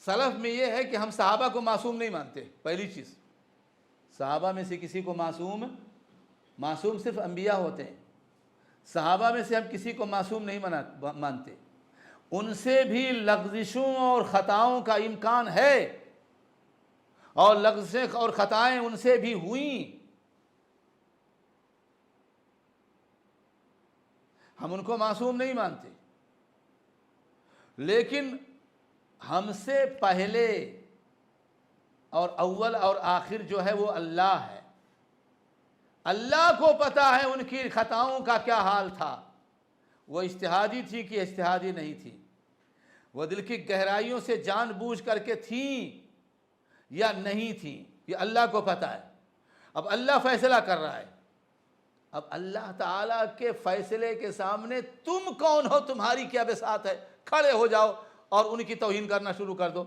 سلف میں یہ ہے کہ ہم صحابہ کو معصوم نہیں مانتے. پہلی چیز، صحابہ میں سے کسی کو معصوم صرف انبیاء ہوتے ہیں. صحابہ میں سے ہم کسی کو معصوم نہیں مانتے. ان سے بھی لغزشوں اور خطاؤں کا امکان ہے، اور لغزشیں اور خطائیں ان سے بھی ہوئیں. ہم ان کو معصوم نہیں مانتے، لیکن ہم سے پہلے اور اول اور آخر جو ہے وہ اللہ ہے. اللہ کو پتہ ہے ان کی خطاؤں کا کیا حال تھا، وہ اجتہادی تھی کہ اجتہادی نہیں تھی، وہ دل کی گہرائیوں سے جان بوجھ کر کے تھیں یا نہیں تھیں، یہ اللہ کو پتہ ہے. اب اللہ فیصلہ کر رہا ہے. اب اللہ تعالیٰ کے فیصلے کے سامنے تم کون ہو، تمہاری کیا بساط ہے؟ کھڑے ہو جاؤ اور ان کی توہین کرنا شروع کر دو.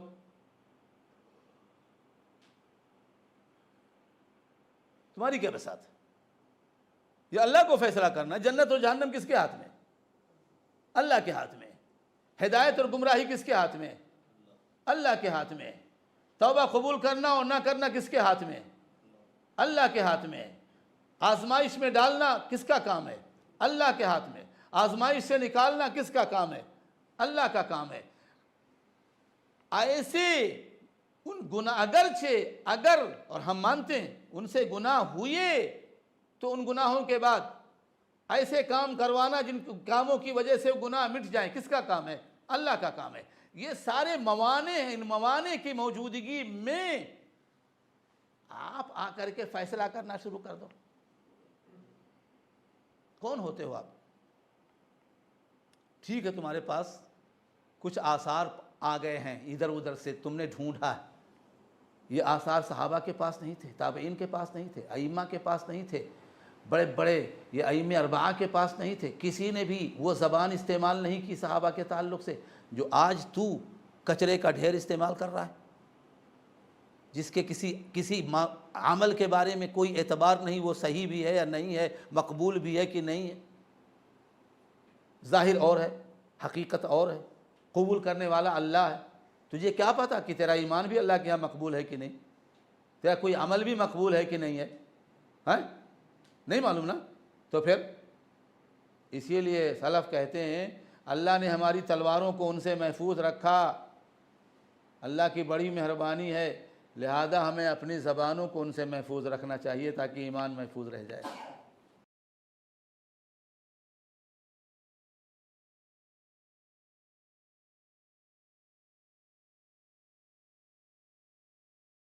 تمہاری کیا بساط ہے؟ یہ اللہ کو فیصلہ کرنا. جنت اور جہنم کس کے ہاتھ میں؟ اللہ کے ہاتھ میں. ہدایت اور گمراہی کس کے ہاتھ میں؟ اللہ کے ہاتھ میں. توبہ قبول کرنا اور نہ کرنا کس کے ہاتھ میں؟ اللہ کے ہاتھ میں. آزمائش میں ڈالنا کس کا کام ہے؟ اللہ کے ہاتھ میں. آزمائش سے نکالنا کس کا کام ہے؟ اللہ کا کام ہے. ایسے ان گناہ اگر اور ہم مانتے ہیں ان سے گناہ ہوئے تو ان گناہوں کے بعد ایسے کام کروانا جن کاموں کی وجہ سے گناہ مٹ جائیں کس کا کام ہے؟ اللہ کا کام ہے. یہ سارے موانع ہیں. ان موانع کی موجودگی میں آپ آ کر کے فیصلہ کرنا شروع کر دو. کون ہوتے ہو آپ؟ ٹھیک ہے تمہارے پاس کچھ آثار آ گئے ہیں ادھر ادھر سے، تم نے ڈھونڈا ہے. یہ آثار صحابہ کے پاس نہیں تھے، تابعین کے پاس نہیں تھے، ائمہ کے پاس نہیں تھے، بڑے بڑے یہ ائمہ اربعہ کے پاس نہیں تھے. کسی نے بھی وہ زبان استعمال نہیں کی صحابہ کے تعلق سے جو آج تو کچرے کا ڈھیر استعمال کر رہا ہے، جس کے کسی عمل کے بارے میں کوئی اعتبار نہیں وہ صحیح بھی ہے یا نہیں ہے، مقبول بھی ہے کہ نہیں ہے. ظاہر اور ہے، حقیقت اور ہے. قبول کرنے والا اللہ ہے. تجھے کیا پتا کہ تیرا ایمان بھی اللہ کے یہاں مقبول ہے کہ نہیں، تیرا کوئی عمل بھی مقبول ہے کہ نہیں ہے؟ نہیں معلوم نا. تو پھر اسی لیے سلف کہتے ہیں اللہ نے ہماری تلواروں کو ان سے محفوظ رکھا. اللہ کی بڑی مہربانی ہے، لہذا ہمیں اپنی زبانوں کو ان سے محفوظ رکھنا چاہیے تاکہ ایمان محفوظ رہ جائے.